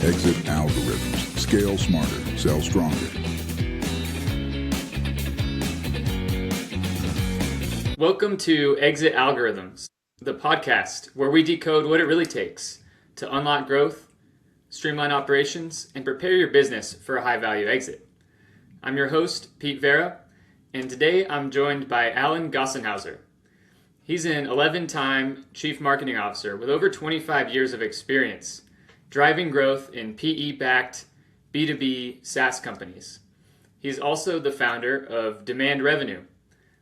Exit algorithms. Scale smarter. Sell stronger. Welcome to Exit Algorithms, the podcast where we decode what it really takes to unlock growth, streamline operations, and prepare your business for a high-value exit. I'm your host, Pete Vera, and today I'm joined by Alan Gonsenhauser. He's an 11-time Chief Marketing Officer with over 25 years of experience driving growth in PE-backed B2B SaaS companies. He's also the founder of Demand Revenue,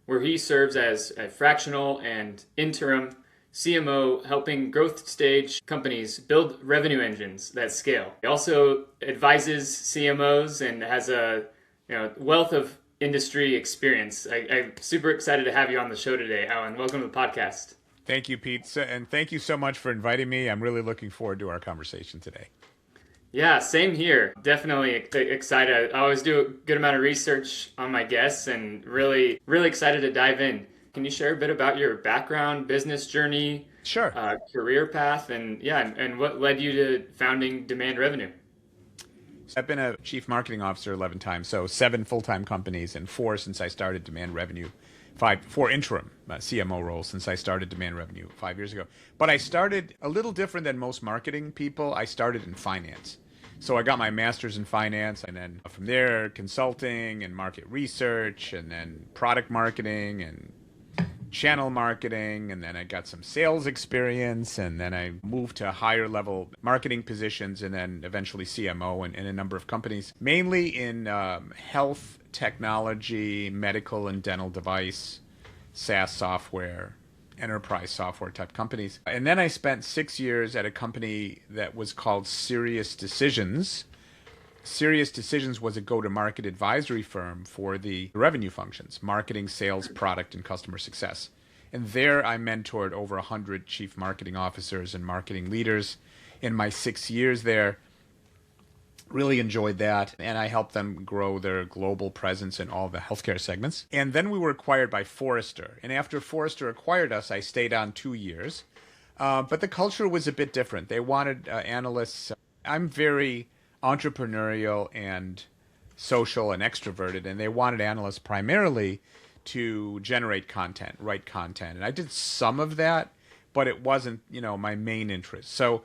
where he serves as a fractional and interim CMO, helping growth stage companies build revenue engines that scale. He also advises CMOs and has a wealth of industry experience. I'm super excited to have you on the show today, Alan. Welcome to the podcast. Thank you, Pete, and thank you so much for inviting me. I'm really looking forward to our conversation today. Yeah, same here. Definitely excited. I always do a good amount of research on my guests and really excited to dive in. Can you share a bit about your background, business journey, Sure. Career path, and what led you to founding Demand Revenue? I've been a chief marketing officer 11 times, so 7 full-time companies and 4 since I started Demand Revenue. 4 interim CMO roles since I started Demand Revenue 5 years ago. But I started a little different than most marketing people. I started in finance. So I got my master's in finance, and then from there, consulting and market research, and then product marketing and channel marketing, and then I got some sales experience, and then I moved to higher level marketing positions, and then eventually CMO in a number of companies, mainly in health, technology, medical and dental device, SaaS software, enterprise software type companies. And then I spent 6 years at a company that was called Serious Decisions. Serious Decisions was a go-to-market advisory firm for the revenue functions, marketing, sales, product, and customer success. And there I mentored over 100 chief marketing officers and marketing leaders in my 6 years there. Really enjoyed that, and I helped them grow their global presence in all the healthcare segments. And then we were acquired by Forrester. And after Forrester acquired us, I stayed on 2 years. But the culture was a bit different. They wanted analysts. I'm very entrepreneurial and social and extroverted, and they wanted analysts primarily to generate content, write content. And I did some of that, but it wasn't, my main interest. So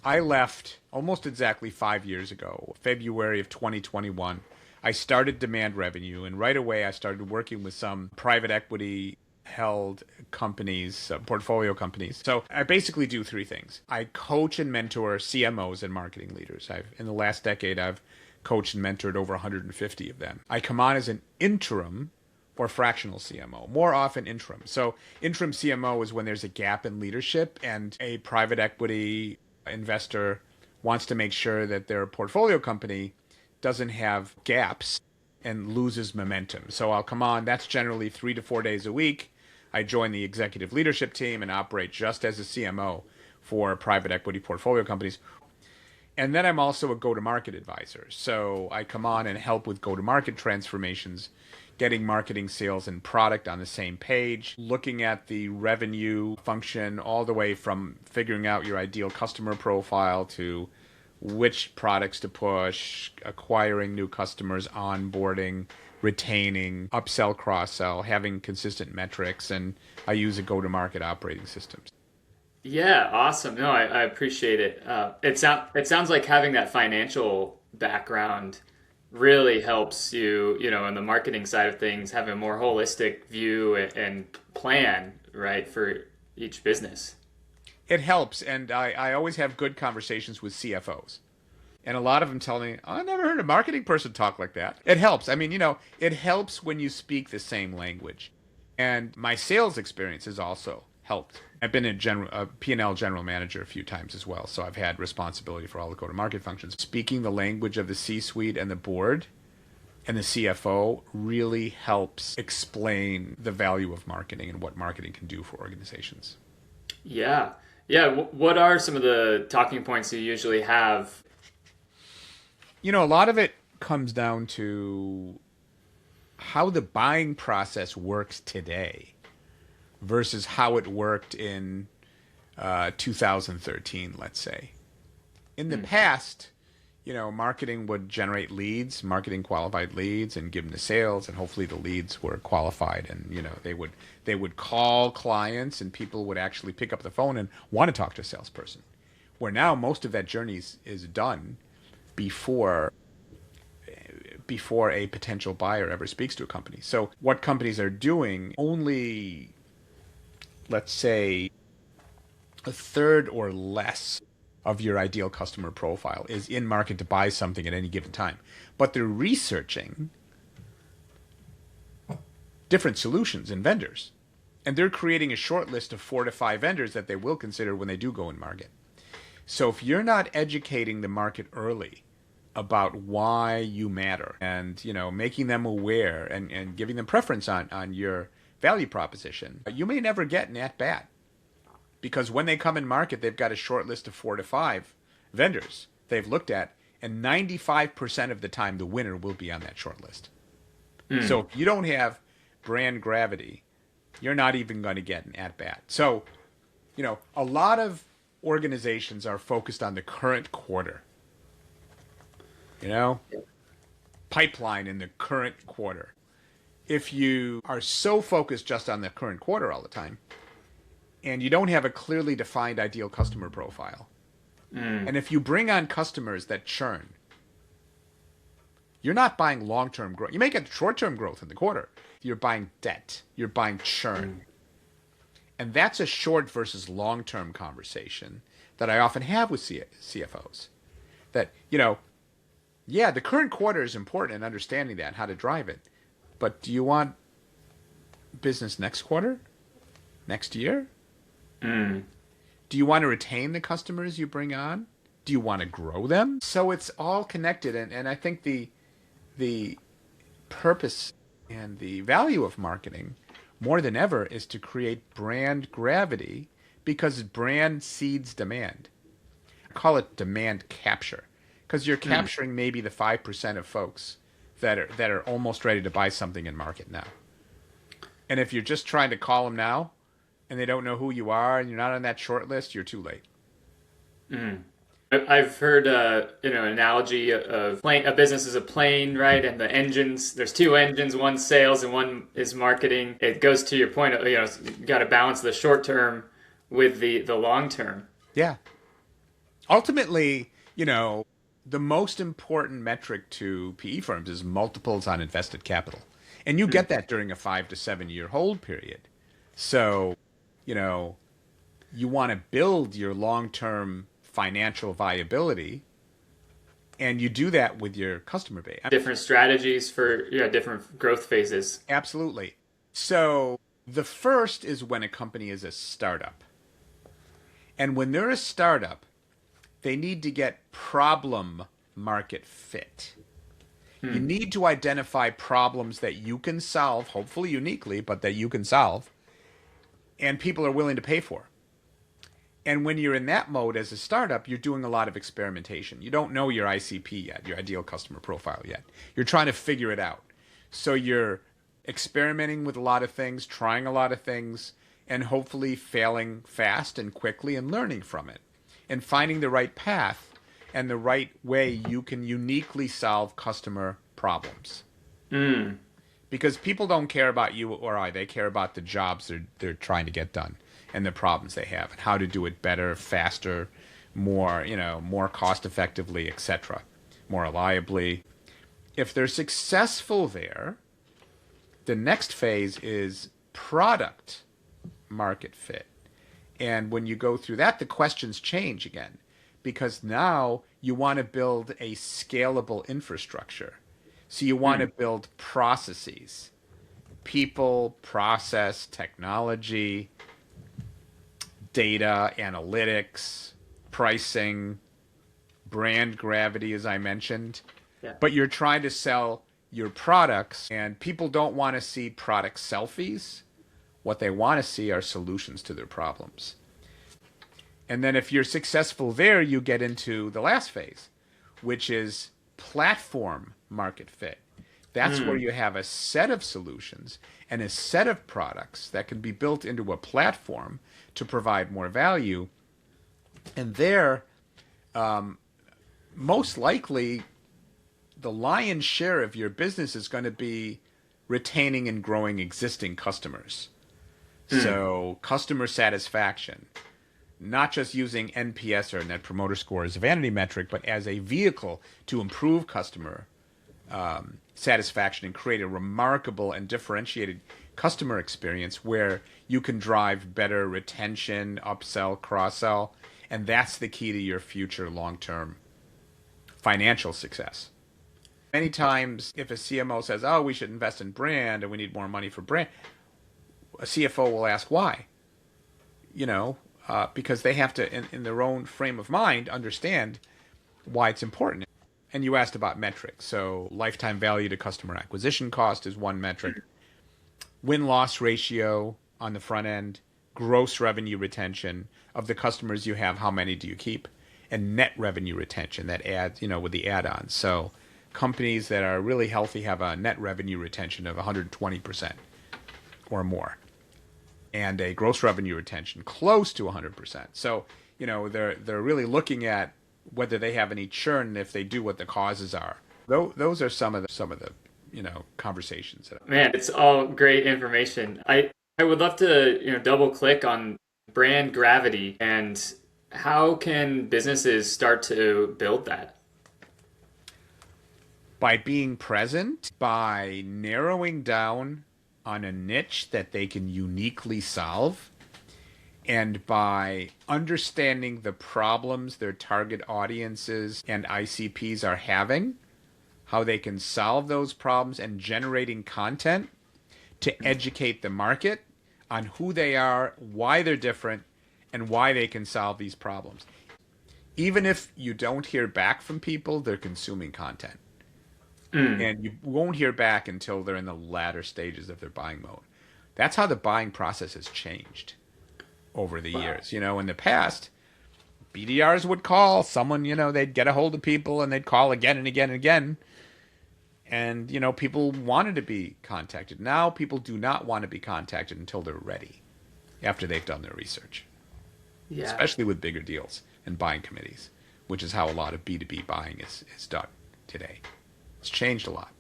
I left almost exactly 5 years ago, February of 2021. I started Demand Revenue, and right away I started working with some private equity held companies, portfolio companies. So I basically do 3 things. I coach and mentor CMOs and marketing leaders. In the last decade, I've coached and mentored over 150 of them. I come on as an interim or fractional CMO, more often interim. So interim CMO is when there's a gap in leadership and a private equity investor wants to make sure that their portfolio company doesn't have gaps and loses momentum. So I'll come on. That's generally 3 to 4 days a week. I join the executive leadership team and operate just as a CMO for private equity portfolio companies. And then I'm also a go-to-market advisor. So I come on and help with go-to-market transformations, getting marketing, sales, and product on the same page, looking at the revenue function all the way from figuring out your ideal customer profile to which products to push, acquiring new customers, onboarding, retaining, upsell, cross-sell, having consistent metrics, and I use a go-to-market operating system. Yeah, awesome. No, I appreciate it. It sounds like having that financial background really helps you, in the marketing side of things, have a more holistic view and plan, right, for each business. It helps, and I always have good conversations with CFOs. And a lot of them tell me, I never heard a marketing person talk like that. It helps. I mean, it helps when you speak the same language. And my sales experience has also helped. I've been a P&L general manager a few times as well, so I've had responsibility for all the go-to-market functions. Speaking the language of the C-suite and the board and the CFO really helps explain the value of marketing and what marketing can do for organizations. Yeah. What are some of the talking points you usually have? A lot of it comes down to how the buying process works today versus how it worked in 2013, let's say. In the past, marketing would generate leads, marketing qualified leads, and give them to sales, and hopefully the leads were qualified, and they would call clients, and people would actually pick up the phone and want to talk to a salesperson. Where now most of that journey is done before a potential buyer ever speaks to a company. So what companies are doing, only, let's say, a third or less of your ideal customer profile is in market to buy something at any given time. But they're researching different solutions and vendors. And they're creating a short list of 4 to 5 vendors that they will consider when they do go in market. So if you're not educating the market early about why you matter and, making them aware and giving them preference on your value proposition, you may never get an at-bat. Because when they come in market, they've got a short list of 4 to 5 vendors they've looked at, and 95% of the time the winner will be on that short list. So if you don't have brand gravity, you're not even going to get an at-bat. So, a lot of organizations are focused on the current quarter. Pipeline in the current quarter. If you are so focused just on the current quarter all the time, and you don't have a clearly defined ideal customer profile, and if you bring on customers that churn, you're not buying long-term growth. You may get short-term growth in the quarter. You're buying debt. You're buying churn. And that's a short versus long-term conversation that I often have with CFOs. That, the current quarter is important in understanding that, how to drive it. But do you want business next quarter? Next year? Do you want to retain the customers you bring on? Do you want to grow them? So it's all connected. And I think the purpose and the value of marketing, more than ever, is to create brand gravity, because brand seeds demand. I call it demand capture, because you're capturing maybe the 5% of folks that are almost ready to buy something in market now. And if you're just trying to call them now, and they don't know who you are, and you're not on that short list, you're too late. I've heard an analogy of a business is a plane, right? And the engines, there's 2 engines, one's sales and one is marketing. It goes to your point of, you got to balance the short term with the long term. Yeah. Ultimately, the most important metric to PE firms is multiples on invested capital. And you get that during a 5 to 7 year hold period. So, you want to build your long-term financial viability, and you do that with your customer base. Different strategies for different growth phases. Absolutely. So the first is when a company is a startup. And when they're a startup, they need to get problem market fit. You need to identify problems that you can solve, hopefully uniquely, but that you can solve, and people are willing to pay for. And when you're in that mode as a startup, you're doing a lot of experimentation. You don't know your ICP yet, your ideal customer profile yet. You're trying to figure it out. So you're experimenting with a lot of things, trying a lot of things, and hopefully failing fast and quickly and learning from it, and finding the right path and the right way you can uniquely solve customer problems. Because people don't care about you or I. They care about the jobs they're trying to get done and the problems they have and how to do it better, faster, more cost effectively, etc., more reliably. If they're successful there, the next phase is product market fit. And when you go through that, the questions change again, because now you want to build a scalable infrastructure. So you want to build processes, people, process, technology, data, analytics, pricing, brand gravity, as I mentioned. Yeah. But you're trying to sell your products, and people don't want to see product selfies. What they want to see are solutions to their problems. And then if you're successful there, you get into the last phase, which is platform market fit. That's where you have a set of solutions and a set of products that can be built into a platform to provide more value. And there, most likely the lion's share of your business is going to be retaining and growing existing customers. So customer satisfaction, not just using NPS or Net Promoter Score as a vanity metric, but as a vehicle to improve customer satisfaction and create a remarkable and differentiated customer experience where you can drive better retention, upsell, cross-sell, and that's the key to your future long-term financial success. Many times, if a CMO says, oh, we should invest in brand and we need more money for brand, a CFO will ask why. Because they have to, in their own frame of mind, understand why it's important. And you asked about metrics. So lifetime value to customer acquisition cost is one metric. Win-loss ratio on the front end, gross revenue retention of the customers you have, how many do you keep? And net revenue retention, that adds, with the add-ons. So companies that are really healthy have a net revenue retention of 120% or more, and a gross revenue retention close to 100%. So, they're really looking at whether they have any churn, if they do, what the causes are. Those are some of the conversations. Man, it's all great information. I would love to double click on brand gravity and how can businesses start to build that? By being present, by narrowing down on a niche that they can uniquely solve, and by understanding the problems their target audiences and ICPs are having, how they can solve those problems, and generating content to educate the market on who they are, why they're different, and why they can solve these problems. Even if you don't hear back from people, they're consuming content. And you won't hear back until they're in the latter stages of their buying mode. That's how the buying process has changed over the years. In the past, BDRs would call someone, they'd get a hold of people and they'd call again and again and again. And, people wanted to be contacted. Now people do not want to be contacted until they're ready, after they've done their research. Yeah. Especially with bigger deals and buying committees, which is how a lot of B2B buying is done today. It's changed a lot.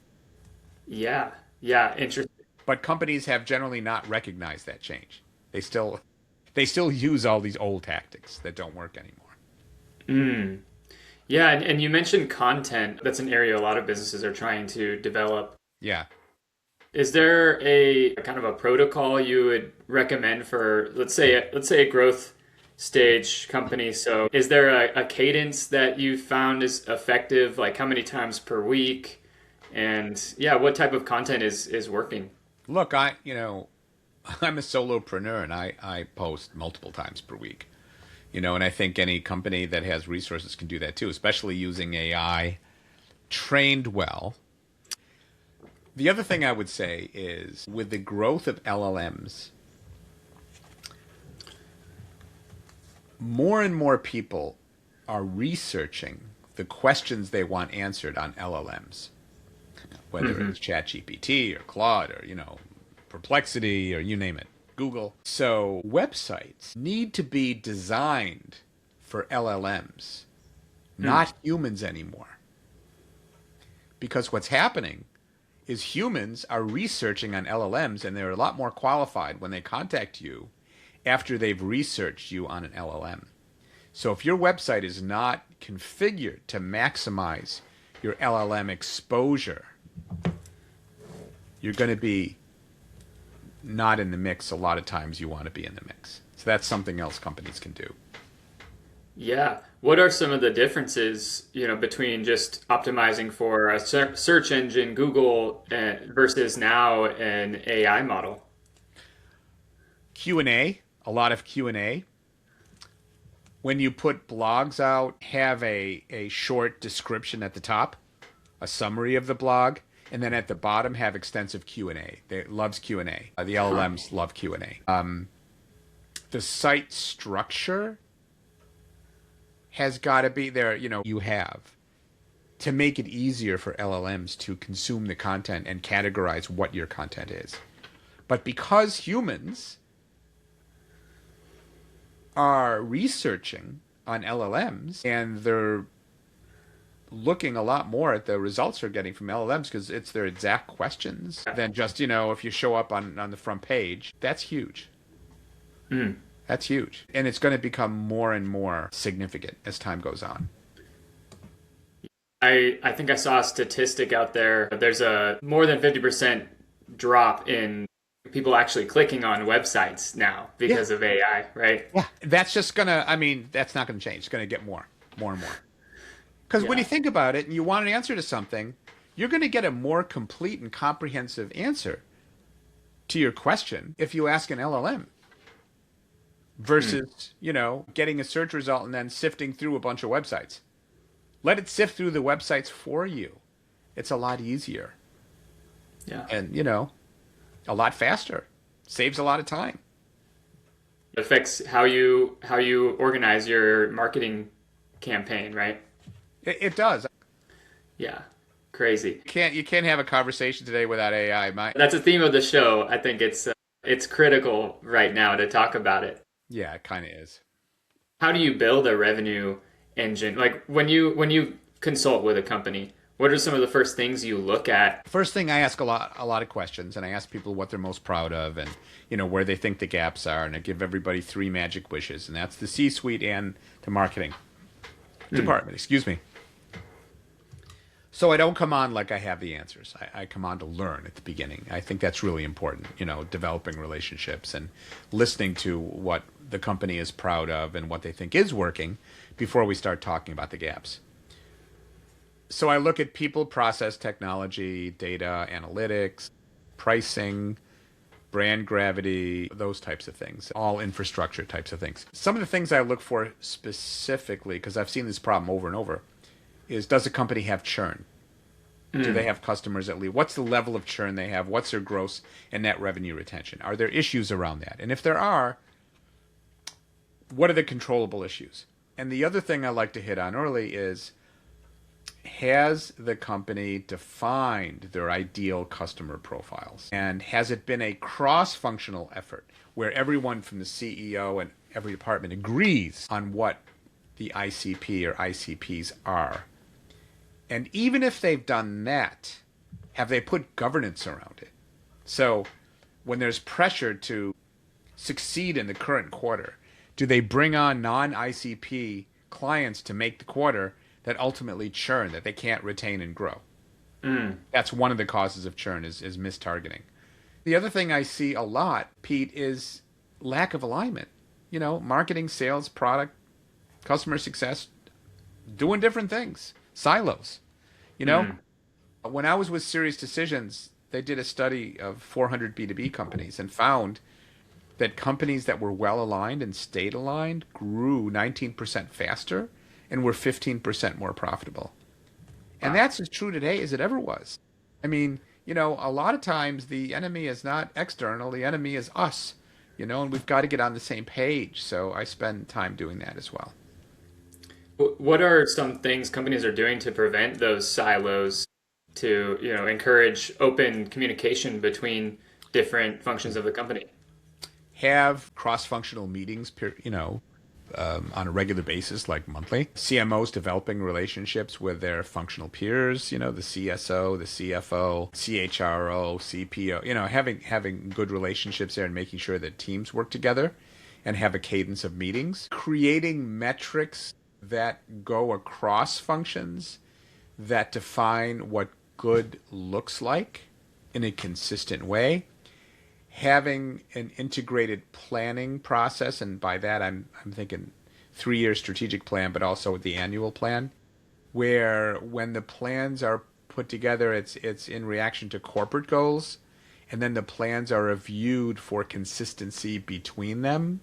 Yeah, interesting. But companies have generally not recognized that change. They still use all these old tactics that don't work anymore. Yeah, and you mentioned content. That's an area a lot of businesses are trying to develop. Yeah. Is there a kind of a protocol you would recommend for, let's say a growth stage company? So is there a cadence that you found is effective? Like how many times per week? And what type of content is working? Look, I'm a solopreneur and I post multiple times per week. And I think any company that has resources can do that too, especially using AI trained well. The other thing I would say is with the growth of LLMs, more and more people are researching the questions they want answered on LLMs, whether it's ChatGPT or Claude or, Perplexity or you name it, Google. So websites need to be designed for LLMs, not humans anymore. Because what's happening is humans are researching on LLMs and they're a lot more qualified when they contact you after they've researched you on an LLM. So if your website is not configured to maximize your LLM exposure, you're going to be not in the mix. A lot of times you want to be in the mix. So that's something else companies can do. Yeah. What are some of the differences, between just optimizing for a search engine, Google, versus now an AI model? Q&A, a lot of Q&A. When you put blogs out, have a short description at the top, a summary of the blog, and then at the bottom have extensive Q&A. It loves Q&A. The LLMs love Q&A. The site structure has got to be there, you have to make it easier for LLMs to consume the content and categorize what your content is. But because humans are researching on LLMs and they're looking a lot more at the results they're getting from LLMs because it's their exact questions than just, if you show up on the front page. That's huge. That's huge. And it's going to become more and more significant as time goes on. I think I saw a statistic out there. There's a more than 50% drop in people actually clicking on websites now because of AI, right? Yeah. That's just going to, that's not going to change. It's going to get more and more. Because when you think about it and you want an answer to something, you're going to get a more complete and comprehensive answer to your question if you ask an LLM versus, getting a search result and then sifting through a bunch of websites. Let it sift through the websites for you. It's a lot easier. Yeah. And, a lot faster. Saves a lot of time. It affects how you organize your marketing campaign, right? It does. Yeah. Crazy. You can't have a conversation today without AI. That's a theme of the show. I think it's critical right now to talk about it. Yeah, it kind of is. How do you build a revenue engine? Like when you consult with a company, what are some of the first things you look at? First thing, I ask a lot of questions, and I ask people what they're most proud of, and where they think the gaps are, and I give everybody 3 magic wishes, and that's the C-suite and the marketing department. Excuse me. So I don't come on like I have the answers. I come on to learn at the beginning. I think that's really important, developing relationships and listening to what the company is proud of and what they think is working before we start talking about the gaps. So I look at people, process, technology, data, analytics, pricing, brand gravity, those types of things, all infrastructure types of things. Some of the things I look for specifically, because I've seen this problem over and over, is does a company have churn? Do they have customers that leave? What's the level of churn they have? What's their gross and net revenue retention? Are there issues around that? And if there are, what are the controllable issues? And the other thing I like to hit on early is, has the company defined their ideal customer profiles? And has it been a cross-functional effort where everyone from the CEO and every department agrees on what the ICP or ICPs are? And even if they've done that, have they put governance around it? So when there's pressure to succeed in the current quarter, do they bring on non-ICP clients to make the quarter that ultimately churn, that they can't retain and grow? That's one of the causes of churn is mistargeting. The other thing I see a lot, Pete, is lack of alignment. Marketing, sales, product, customer success, doing different things, silos. When I was with Serious Decisions, they did a study of 400 B2B companies and found that companies that were well aligned and stayed aligned grew 19% faster and were 15% more profitable. And that's as true today as it ever was. A lot of times the enemy is not external, the enemy is us, and we've got to get on the same page. So I spend time doing that as well. What are some things companies are doing to prevent those silos, to encourage open communication between different functions of the company? Have cross-functional meetings, on a regular basis, like monthly. CMOs developing relationships with their functional peers, the CSO, the CFO, CHRO, CPO, having good relationships there and making sure that teams work together and have a cadence of meetings. Creating metrics that go across functions that define what good looks like in a consistent way. Having an integrated planning process, and by that I'm thinking 3-year strategic plan, but also the annual plan, where when the plans are put together, it's in reaction to corporate goals, and then the plans are reviewed for consistency between them.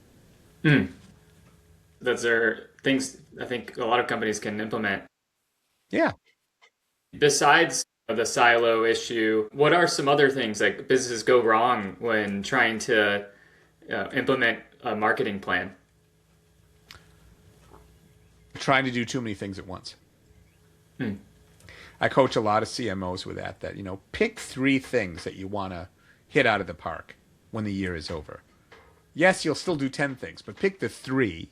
Those are things I think a lot of companies can implement. Yeah. Besides the silo issue, what are some other things like businesses go wrong when trying to implement a marketing plan? Trying to do too many things at once. I coach a lot of CMOs with that pick 3 things that you want to hit out of the park when the year is over. Yes, you'll still do 10 things, but pick the 3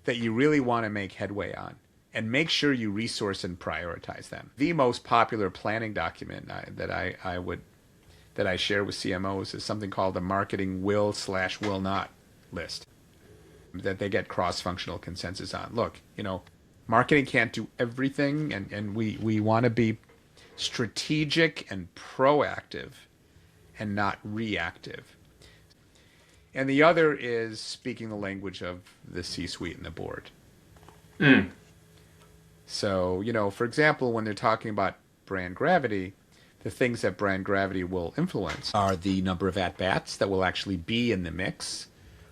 that you really want to make headway on and make sure you resource and prioritize them. The most popular planning document that I share with CMOs is something called the marketing will/will not list that they get cross-functional consensus on. Look, marketing can't do everything, and we want to be strategic and proactive and not reactive. And the other is speaking the language of the C-suite and the board. So, for example, when they're talking about brand gravity, the things that brand gravity will influence are the number of at-bats that will actually be in the mix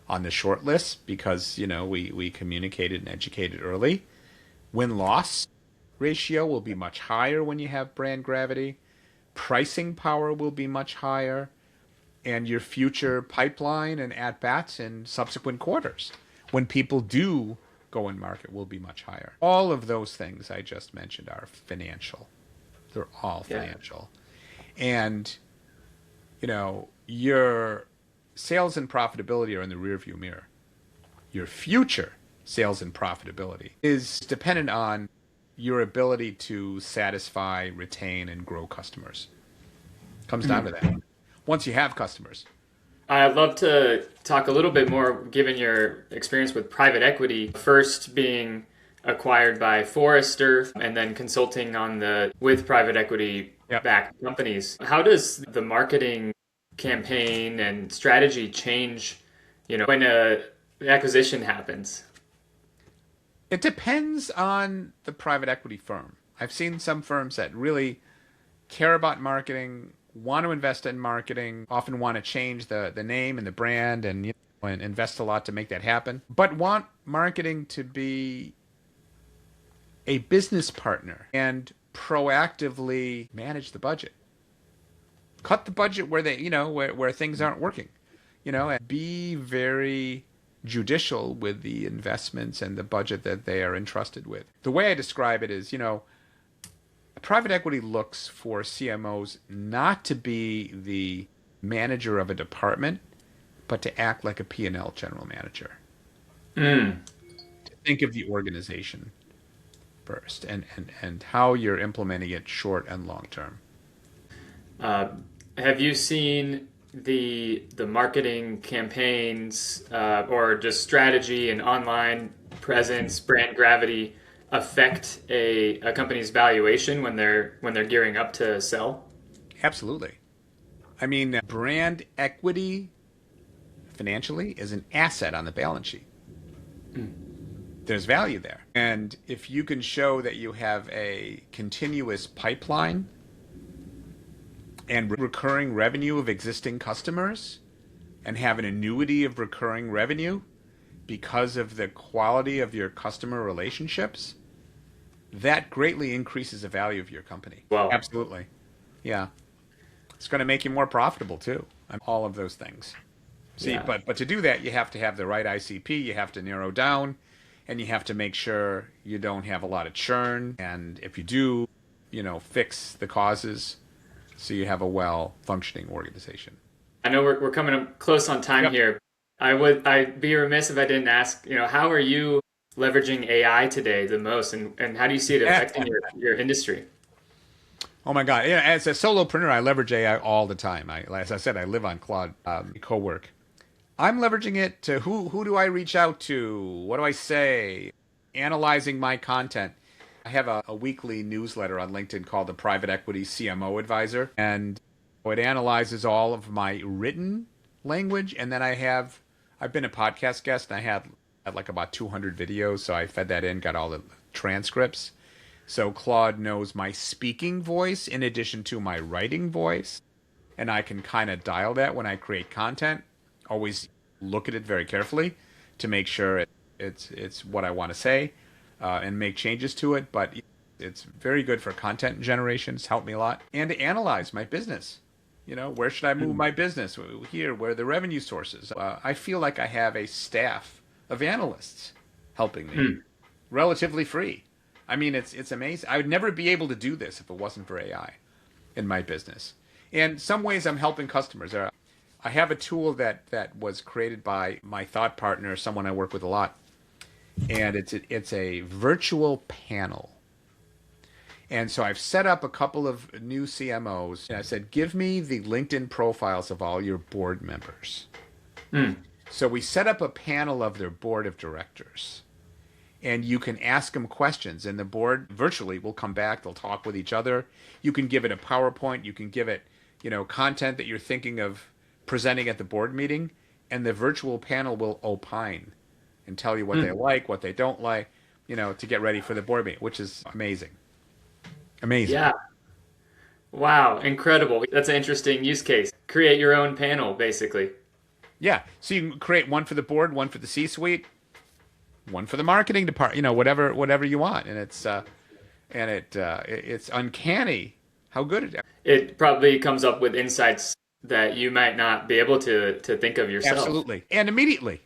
on the short list because, we communicated and educated early. Win-loss ratio will be much higher when you have brand gravity. Pricing power will be much higher. And your future pipeline and at-bats in subsequent quarters, when people do go in market, will be much higher. All of those things I just mentioned are financial. They're all financial. And, your sales and profitability are in the rearview mirror. Your future sales and profitability is dependent on your ability to satisfy, retain, and grow customers. Comes down to that. Once you have customers. I'd love to talk a little bit more, given your experience with private equity, first being acquired by Forrester and then consulting with private equity backed companies. How does the marketing campaign and strategy change, when an acquisition happens? It depends on the private equity firm. I've seen some firms that really care about marketing, want to invest in marketing, often want to change the name and the brand and invest a lot to make that happen, but want marketing to be a business partner and proactively manage the budget. Cut the budget where they, where things aren't working, and be very judicial with the investments and the budget that they are entrusted with. The way I describe it is, private equity looks for CMOs not to be the manager of a department, but to act like a P&L general manager. To think of the organization first and how you're implementing it short and long term. Have you seen the marketing campaigns or just strategy and online presence, brand gravity affect a company's valuation when they're gearing up to sell? Absolutely. I mean, brand equity financially is an asset on the balance sheet. There's value there. And if you can show that you have a continuous pipeline and recurring revenue of existing customers and have an annuity of recurring revenue because of the quality of your customer relationships, that greatly increases the value of your company. Wow. Absolutely. Yeah. It's going to make you more profitable too. All of those things. See, but to do that, you have to have the right ICP. You have to narrow down, and you have to make sure you don't have a lot of churn. And if you do, fix the causes so you have a well-functioning organization. I know we're coming up close on time here. I'd be remiss if I didn't ask, how are you leveraging AI today the most, and how do you see it affecting your industry? Oh my God! As a solopreneur, I leverage AI all the time. As I said, I live on Claude co-work. I'm leveraging it to who do I reach out to? What do I say? Analyzing my content. I have a weekly newsletter on LinkedIn called the Private Equity CMO Advisor, and it analyzes all of my written language. And then I've been a podcast guest, and I had like about 200 videos, so I fed that in, got all the transcripts. So Claude knows my speaking voice in addition to my writing voice, and I can kind of dial that when I create content. Always look at it very carefully to make sure it's what I want to say and make changes to it. But it's very good for content generation. It's helped me a lot. And to analyze my business. Where should I move my business? Here, where are the revenue sources? I feel like I have a staff of analysts helping me, relatively free. I mean, it's amazing. I would never be able to do this if it wasn't for AI in my business. In some ways, I'm helping customers. I have a tool that was created by my thought partner, someone I work with a lot. and it's a virtual panel. And so I've set up a couple of new CMOs, and I said, give me the LinkedIn profiles of all your board members. So we set up a panel of their board of directors, and you can ask them questions, and the board virtually will come back. They'll talk with each other. You can give it a PowerPoint. You can give it, content that you're thinking of presenting at the board meeting, and the virtual panel will opine and tell you what they like, what they don't like, to get ready for the board meeting, which is amazing. Amazing. Yeah. Wow. Incredible. That's an interesting use case. Create your own panel, basically. Yeah. So you can create one for the board, one for the C-suite, one for the marketing department, whatever you want. And it's uncanny how good it is. It probably comes up with insights that you might not be able to think of yourself. Absolutely. And immediately,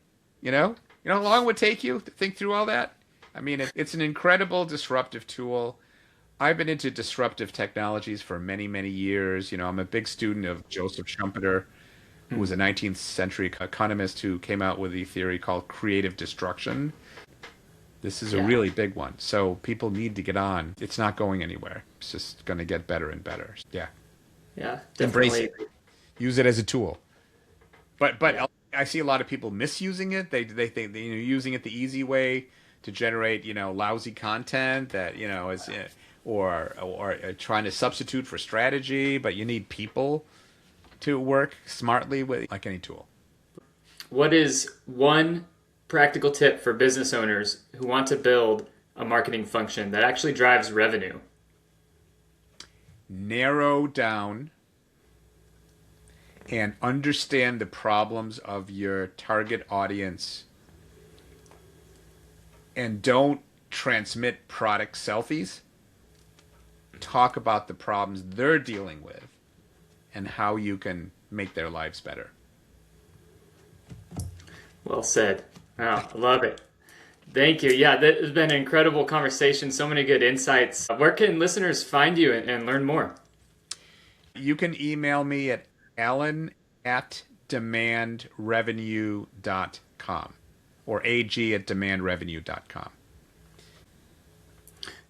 how long it would take you to think through all that? I mean, it's an incredible disruptive tool. I've been into disruptive technologies for many, many years. I'm a big student of Joseph Schumpeter, who was a 19th century economist who came out with a theory called creative destruction. This is a really big one. So people need to get on. It's not going anywhere. It's just going to get better and better. Yeah. Yeah, definitely. Embrace it. Use it as a tool. But I see a lot of people misusing it. They think using it the easy way to generate, lousy content that, is or trying to substitute for strategy, but you need people to work smartly with, like any tool. What is one practical tip for business owners who want to build a marketing function that actually drives revenue? Narrow down and understand the problems of your target audience, and don't transmit product selfies. Talk about the problems they're dealing with and how you can make their lives better. Well said. Oh, I love it. Thank you. Yeah, that has been an incredible conversation. So many good insights. Where can listeners find you and learn more? You can email me at alan@demandrevenue.com or ag@demandrevenue.com.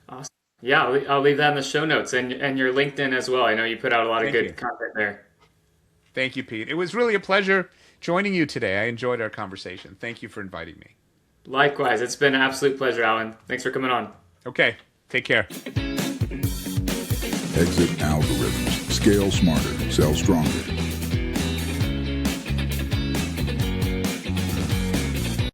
Awesome. Yeah, I'll leave that in the show notes and your LinkedIn as well. I know you put out a lot of good content there. Thank you, Pete. It was really a pleasure joining you today. I enjoyed our conversation. Thank you for inviting me. Likewise. It's been an absolute pleasure, Alan. Thanks for coming on. Okay. Take care. Exit algorithms. Scale smarter. Sell stronger.